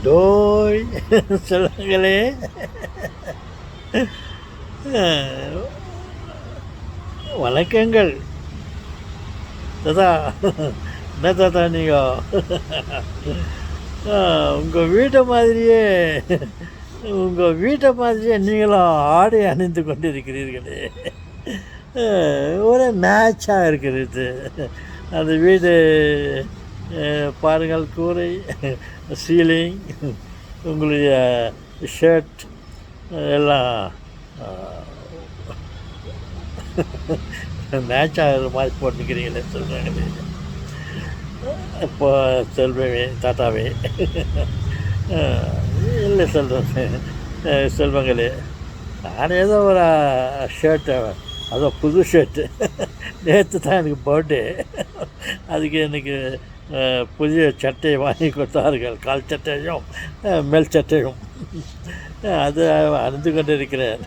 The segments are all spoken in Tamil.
டோய் சொல்லுங்களே. வணக்கங்கள் தாத்தா. என்ன தாத்தா நீங்கள் உங்கள் வீட்டை மாதிரியே நீங்களும் ஆடை அணிந்து கொண்டிருக்கிறீர்களே. ஒரே மேட்சாக இருக்கிறது அந்த வீடு. பாருங்கள், கூரை, சீலிங், உங்களுடைய ஷர்ட் எல்லாம் மேட்ச் ஆகிற மாதிரி போட்டுக்கிறீங்களே சொல்கிறாங்களே. இப்போ செல்வமே தாத்தாவே இல்லை செல்வங்களே, நான் ஏதோ ஒரு ஷர்ட்டை, அதோ புது ஷர்ட்டு, நேற்று தான் எனக்கு பர்த்டே. அதுக்கு எனக்கு புதிய சட்டையை வாங்கி கொடுத்தார்கள், கால் சட்டையும் மேல் சட்டையும். அது அணிந்து கொண்டு இருக்கிறேன்.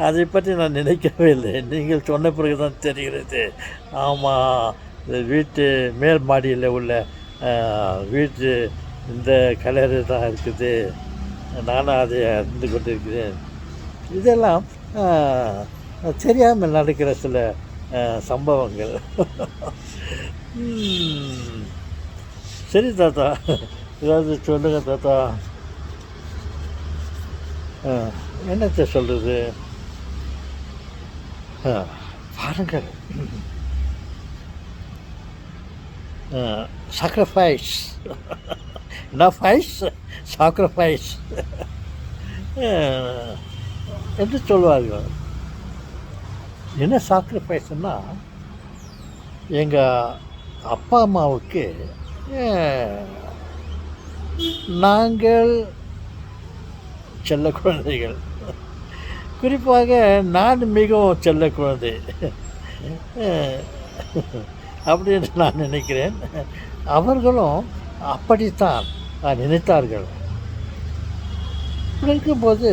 அதை பற்றி நான் நினைக்கவே இல்லை. நீங்கள் சொன்ன பிறகு தான் தெரிகிறது. ஆமாம், இந்த வீட்டு மேல் மாடியில் உள்ள வீட்டு இந்த கலரு தான் இருக்குது. நானும் அதை அணிந்து கொண்டு இருக்கிறேன். இதெல்லாம் தெரியாமல் நடக்கிற சில சம்பவங்கள். சரி தாத்தா, ஏதாவது சொல்லுங்கள் தாத்தா. என்னத்தை சொல்கிறது? பாருங்கள், சாக்ரிஃபைஸ், என்ன ஃபைஸ், சாக்ரிஃபைஸ் என்று சொல்வார்கள். என்ன சாக்ரிஃபைஸ்னால், எங்கள் அப்பா அம்மாவுக்கு நாங்கள் செல்ல குழந்தைகள். குறிப்பாக நான் மிகவும் செல்ல குழந்தை அப்படின்னு நான் நினைக்கிறேன். அவர்களும் அப்படித்தான் நினைத்தார்கள். இருக்கும்போது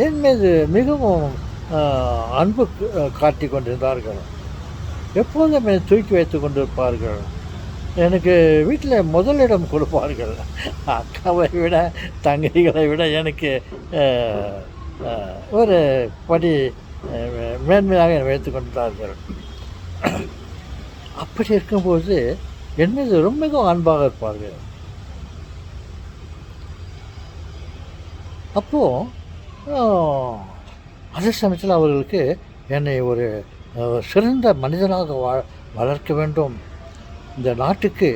என் மீது மிகவும் அன்பு காட்டி கொண்டிருந்தார்கள். எப்போதும் என்னை தூக்கி வைத்து கொண்டிருப்பார்கள். எனக்கு வீட்டில் முதலிடம் கொடுப்பார்கள். அக்காவை விட, தங்கைகளை விட எனக்கு ஒரு படி மேன்மையாக என்னை வைத்து கொண்டிருந்தார்கள். அப்படி இருக்கும்போது என் மீது ரொம்பவும் அன்பாக இருப்பார்கள். அப்போது அதே சமயத்தில் அவர்களுக்கு என்னை ஒரு சிறந்த மனிதனாக வளர்க்க வேண்டும், இந்த நாட்டுக்கு,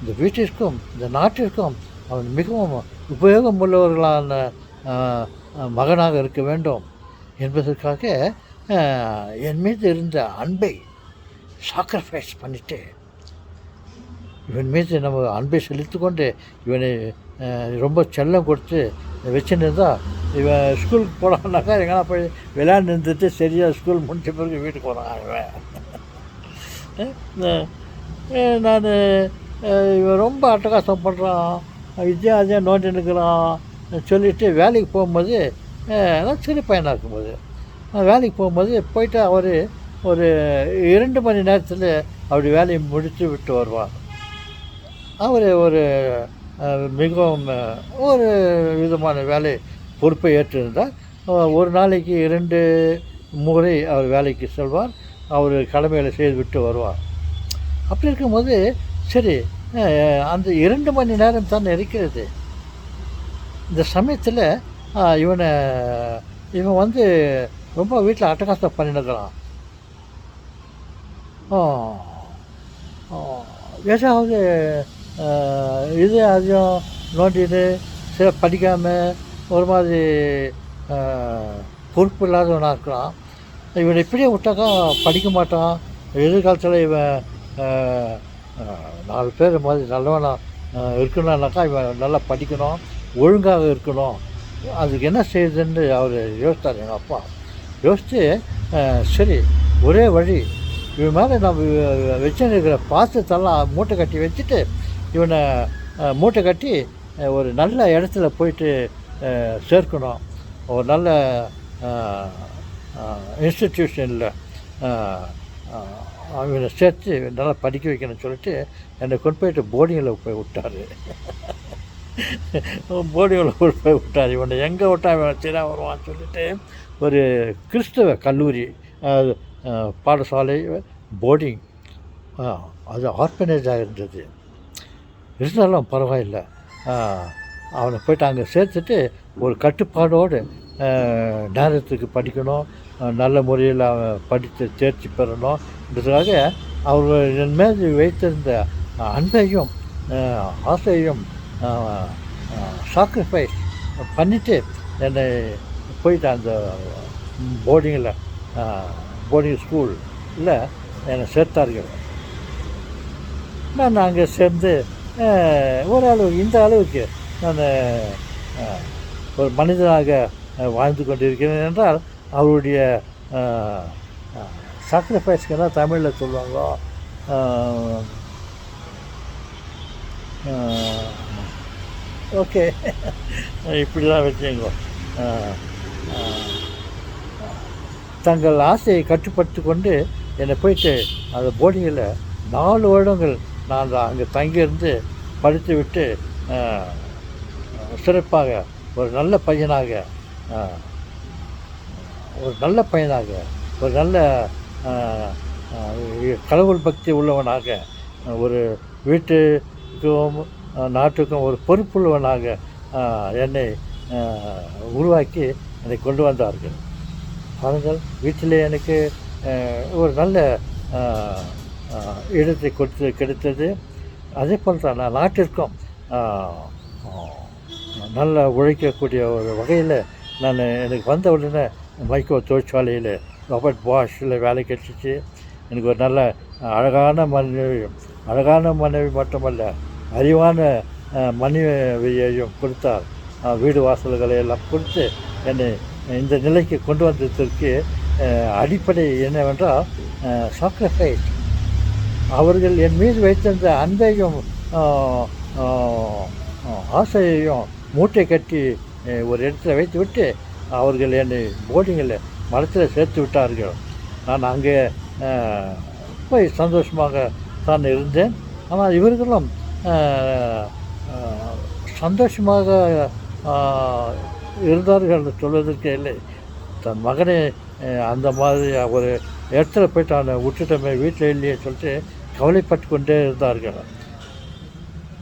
இந்த வீட்டிற்கும், இந்த நாட்டிற்கும் அவன் மிகவும் உபயோகம் உள்ளவர்களான மகனாக இருக்க வேண்டும் என்பதற்காக என் மீது இருந்த அன்பை சாக்ரிஃபைஸ் பண்ணிவிட்டு, இவன் மீது நம்ம அன்பை செலுத்தி கொண்டு இவனை ரொம்ப செல்லம் கொடுத்து வச்சுருந்தா, இவன் ஸ்கூலுக்கு போனான்னாக்கா எங்கன்னா போய் விளையாண்டு இருந்துட்டு சரியாக ஸ்கூல் முடிச்ச பிறகு வீட்டுக்கு போகிறான். இவன் நான் இவன் ரொம்ப அட்டகாசம் பண்ணுறான், அதே நோண்டி நிற்கிறான் சொல்லிவிட்டு வேலைக்கு போகும்போது, நான் சிறு பையனாக இருக்கும்போது வேலைக்கு போகும்போது போயிட்டு அவர் ஒரு 2 மணி நேரத்தில் அப்படி வேலையை முடித்து விட்டு வருவார். அவர் ஒரு மிகவும் ஒரு விதமான வேலை பொறுப்பை ஏற்றிருந்தார். ஒரு நாளைக்கு 2 முறை அவர் வேலைக்கு செல்வார். அவர் கடமைகளை செய்துவிட்டு வருவார். அப்படி இருக்கும்போது சரி, அந்த 2 மணி நேரம் தான் இருக்கிறது. இந்த சமயத்தில் இவன் வந்து ரொம்ப வீட்டில் அட்டகாசம் பண்ணினுக்கிறான். ஏதாவது இது அதையும் நோண்டிட்டு சில படிக்காமல் ஒரு மாதிரி பொறுப்பு இல்லாதவனாக இருக்கிறான். இவனை இப்படியே விட்டாக்கா படிக்க மாட்டான். எதிர்காலத்தில் இவன் 4 பேர் மாதிரி நல்லவனாக இருக்கணும்னாக்கா இவன் நல்லா படிக்கணும், ஒழுங்காக இருக்கணும். அதுக்கு என்ன செய்யுதுன்னு அவர் யோசித்தார். எங்கள் அப்பா யோசித்து, சரி ஒரே வழி, இவன் மேலே நம்ம வச்சுருக்கிற பாசத்தெல்லாம் மூட்டை கட்டி வச்சுட்டு இவனை மூட்டை கட்டி ஒரு நல்ல இடத்துல போயிட்டு சேர்க்கணும். ஒரு நல்ல இன்ஸ்டிடியூஷனில் அவனை சேர்த்து நல்லா படிக்க வைக்கணும்னு சொல்லிட்டு என்னை கொண்டு போயிட்டு போர்டிங்கில் போய் விட்டார். போர்டிங்கில் கொண்டு போய் விட்டார். இவனை எங்கே விட்டா சரியாக வருவான்னு சொல்லிட்டு ஒரு கிறிஸ்தவ கல்லூரி பாடசாலை போர்டிங் அது ஆர்ஃபனேஜாக இருந்தது. இருந்தாலும் பரவாயில்லை, அவனை போய்ட்டு அங்கே சேர்த்துட்டு ஒரு கட்டுப்பாடோடு நேரத்துக்கு படிக்கணும், நல்ல முறையில் அவன் படித்து தேர்ச்சி பெறணுன்றதுக்காக அவர்கள் என் மேல் வைத்திருந்த அன்பையும் ஆசையும் சாக்ரிஃபைஸ் பண்ணிவிட்டு என்னை போயிட்டு அந்த போர்டிங் ஸ்கூலில் என்னை சேர்த்தார்கள். நான் அங்கே சேர்ந்து ஓரளவு இந்த அளவுக்கு நான் ஒரு மனிதனாக வாழ்ந்து கொண்டிருக்கிறேன் என்றால் அவருடைய சாக்ரிஃபைஸ்க்கெல்லாம் தமிழில் சொல்லுவாங்களோ ஓகே இப்படி தான் வச்சுங்க. தங்கள் ஆசையை கட்டுப்படுத்தி கொண்டு என்னை போயிட்டு அந்த போர்டிங்கில் 4 வருடங்கள் நான் அங்கே தங்கியிருந்து படித்து விட்டு சிறப்பாக ஒரு நல்ல பையனாக ஒரு நல்ல கடவுள் பக்தி உள்ளவனாக, ஒரு வீட்டுக்கும் நாட்டுக்கும் ஒரு பொறுப்புள்ளவனாக என்னை உருவாக்கி என்னை கொண்டு வந்தார்கள். பாருங்கள், வீட்டிலே எனக்கு ஒரு நல்ல இடத்தை கிடைத்தது. அதே போல் தான் நான் நாட்டிற்கும் நல்ல உழைக்கக்கூடிய ஒரு வகையில் எனக்கு வந்த உடனே மைக்ரோ தொழிற்சாலையில் ராபர்ட் பாஷில் வேலை கிடைச்சிச்சு. எனக்கு ஒரு நல்ல அழகான மனைவி மட்டுமல்ல, அறிவான மனைவியையும் கொடுத்தார். வீடு வாசல்களை எல்லாம் கொடுத்து என்னை இந்த நிலைக்கு கொண்டு வந்ததற்கு அடிப்படை என்னவென்றால் சாக்ரிஃபைஸ். அவர்கள் என் மீது வைத்திருந்த அன்பையும் ஆசையையும் மூட்டை கட்டி ஒரு இடத்துல வைத்து விட்டு அவர்கள் என்னை போர்டிங்கில் மரத்தில் சேர்த்து விட்டார்கள். நான் அங்கே போய் சந்தோஷமாக தான் இருந்தேன். ஆனால் இவர்களும் சந்தோஷமாக இருந்தார்கள் என்று சொல்வதற்கு இல்லை. தன் மகனை அந்த மாதிரி ஒரு இடத்துல போய்ட்டு அவனை விட்டுட்டோமே, வீட்டில் இல்லையே சொல்லிட்டு கவலைப்பட்டு கொண்டே இருந்தார்கள்.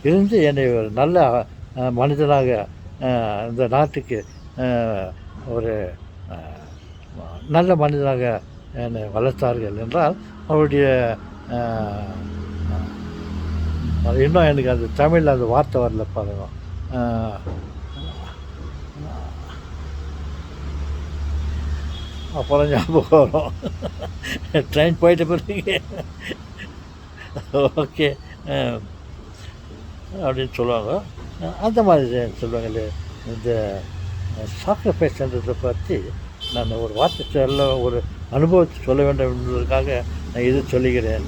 இருந்து என்னை ஒரு நல்ல மனிதனாக இந்த நாட்டுக்கு ஒரு நல்ல மனிதனாக என்னை வளர்த்தார்கள் என்றால் அவருடைய இன்னும் எனக்கு அந்த தமிழில் அந்த வார்த்தை வரல பாருங்க. அப்புறம் ஞாபகம் வரும். ட்ரெயின் போயிட்ட பிறகு ஓகே அப்படின்னு சொல்லுவாங்க. அந்த மாதிரி சொல்லுவாங்க இல்லையா. இந்த சாக்ரிஃபைஸ்ன்றதை பற்றி நான் ஒரு வார்த்தை சொல்ல, ஒரு அனுபவத்தை சொல்ல வேண்டும் என்பதற்காக நான் இது சொல்லுகிறேன்.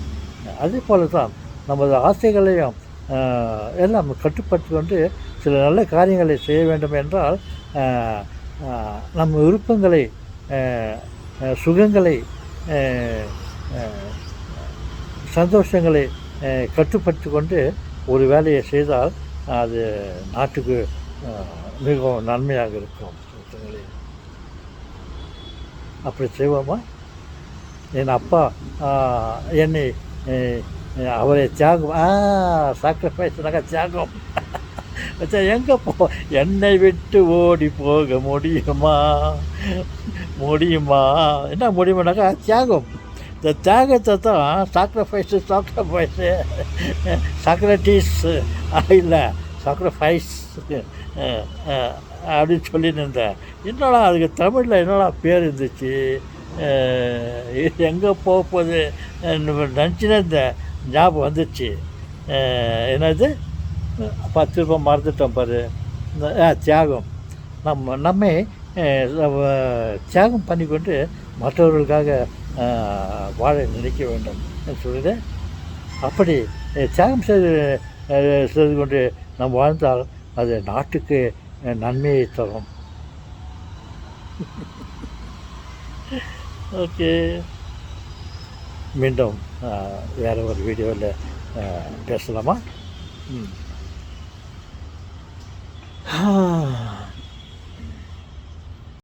அதே போல தான் நமது ஆசைகளையும் எல்லாம் கட்டுப்படுத்தி கொண்டு சில நல்ல காரியங்களை செய்ய வேண்டும் என்றால் நம்ம விருப்பங்களை, சுகங்களை, சந்தோஷங்களை கட்டுப்படுத்தி கொண்டு ஒரு வேலையை செய்தால் அது நாட்டுக்கு மிகவும் நன்மையாக இருக்கும். அப்படி செய்வோமா? என் அப்பா என்னை அவரை தியாகம், சாக்ரிஃபைஸ்னாக்கா தியாகம். எங்கே என்னை விட்டு ஓடி போக முடியுமா? என்ன முடியுமானாக்கா தியாகம். இந்த தியாகத்தை தான் சாக்ரிஃபைஸு சாக்ரட்டிஸ் இல்லை சாக்ரிஃபைஸ் அப்படின்னு சொல்லின்னு இருந்தேன். என்னடா அதுக்கு தமிழில் என்னடா பேர் இருந்துச்சு, எங்கே போகுது நினச்சினே இந்த ஞாபகம் வந்துச்சு. என்னது 10 ரூபாய் மறந்துட்டோம் பாரு. தியாகம். நம்மை தியாகம் பண்ணிக்கொண்டு மற்றவர்களுக்காக வாழ நினைக்க வேண்டும் சொல்லுது. அப்படி தியாகம் செய்து கொண்டு நாம் வாழ்ந்தால் அது நாட்டுக்கு நன்மையை தரும். ஓகே, மீண்டும் வேறு ஒரு வீடியோவில் பேசலாமா? ஆ.